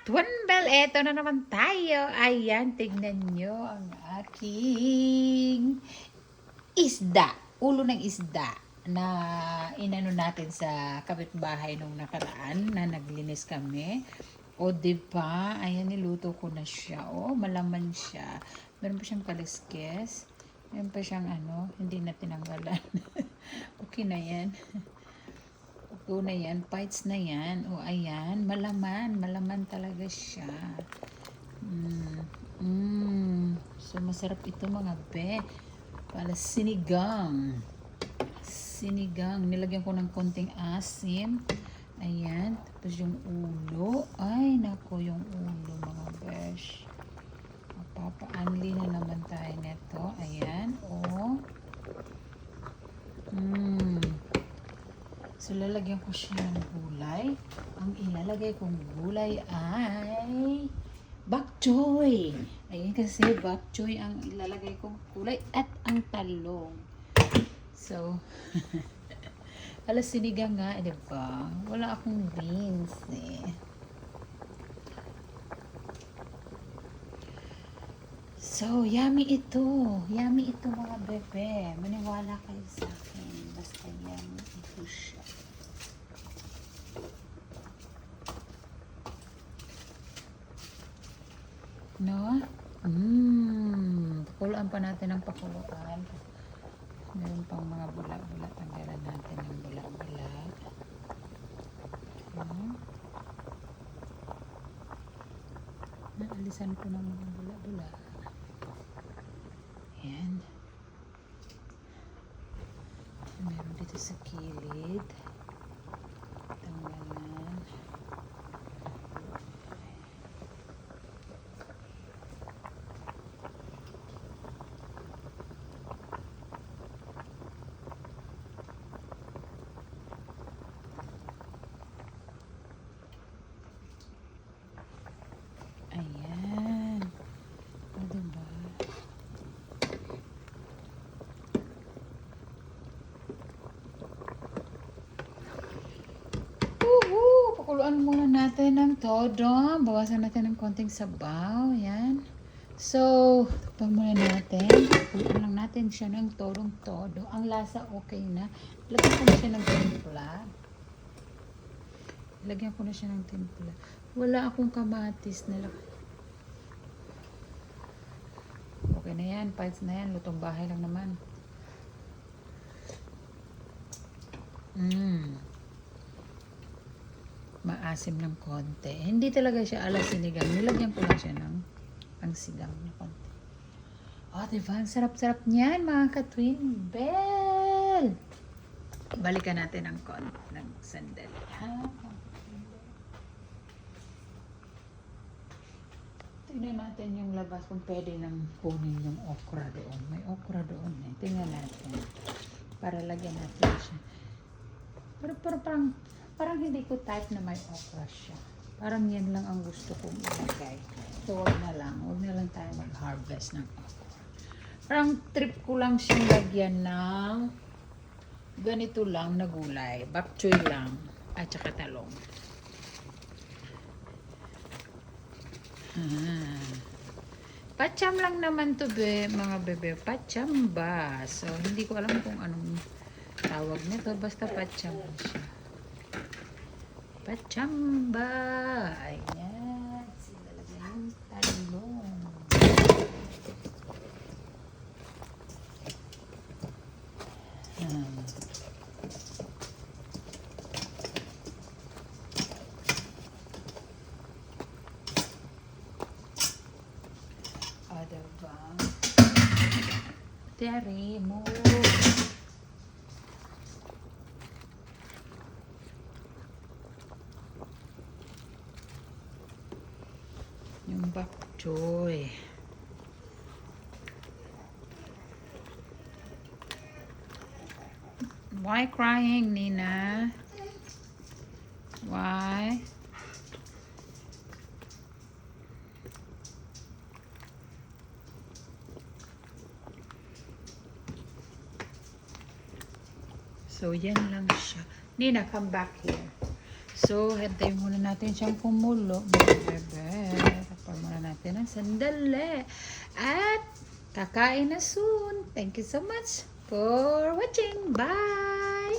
Twinbell, eto na naman tayo. Ayan, tignan nyo ang aking isda. Ulo ng isda na inano natin sa kapitbahay nung nakaraan na naglinis kami. O, diba? Ayan, niluto ko na siya. O, malaman siya. Meron pa siyang kaliskes. Meron pa siyang hindi na tinanggalan. Okay na yan. O na yan, bites na yan. O ayan, malaman talaga siya. So masarap ito mga be. Para sinigang. Nilagyan ko ng konting asim. Ayan, tapos yung ulo. Ay, nako yung ulo mga besh. Magpapa-anli na naman tayo nito. Ayan, o. So, lalagyan ko siya ng gulay. Ang ilalagay kong gulay ay bok choy. Ayun kasi bok choy ang ilalagay kong gulay at ang talong. So, alas sinigang nga, diba? Wala akong beans eh. So, yummy ito. Yummy ito mga bebe. Maniwala kayo sa akin. Basta yummy ito siya. No? Pakuluan pa natin ang pakuluan. Meron pang mga bula-bula. Tanggalan natin ang bula-bula. Naalisan ko ng mga bula-bula. Ayan. Meron dito sa kilid. Tanggalan. Ayan. O, diba? Pakuluan muna natin ng todo. Bawasan natin ng konting sabaw. Ayan. So, tapang muna natin. Pakuluan lang natin siya ng todong-todo. Ang lasa okay na. Lagyan ko na siya ng timpla. Wala akong kamatis na laki. Okay na yan. Piles na yan. Lutong bahay lang naman. Maasim ng konti. Hindi talaga siya alas sinigang. Nilagyan ko lang siya ng pangsigang na konti. Oh, diba? Ang sarap-sarap niyan, mga ka-twin bell. Balikan natin ng konti. Ng sandali. Tingnan natin yung labas kung pwede nang kunin yung okra doon. May okra doon eh. Tingnan natin. Para lagyan natin siya. Pero parang hindi ko type na may okra siya. Parang yan lang ang gusto kong ilagay. So, wag na lang tayo mag-harvest ng okra. Parang trip ko lang siyang lagyan ng ganito lang na gulay. Bok choy lang. At saka talong. Pacham lang naman to mga bebe. Pacham ba? So, hindi ko alam kung anong tawag nito. Basta pacham siya. Pachamba. Ayan. Silalagay yung talong. Diba? Terry mo. Yung bok choy. Why crying, Nina? Why? So, yan lang siya. Nina, come back here. So, hintayin muna natin siyang kumulo. Bebe. Tapos muna natin ng sandali. At kakain na soon. Thank you so much for watching. Bye!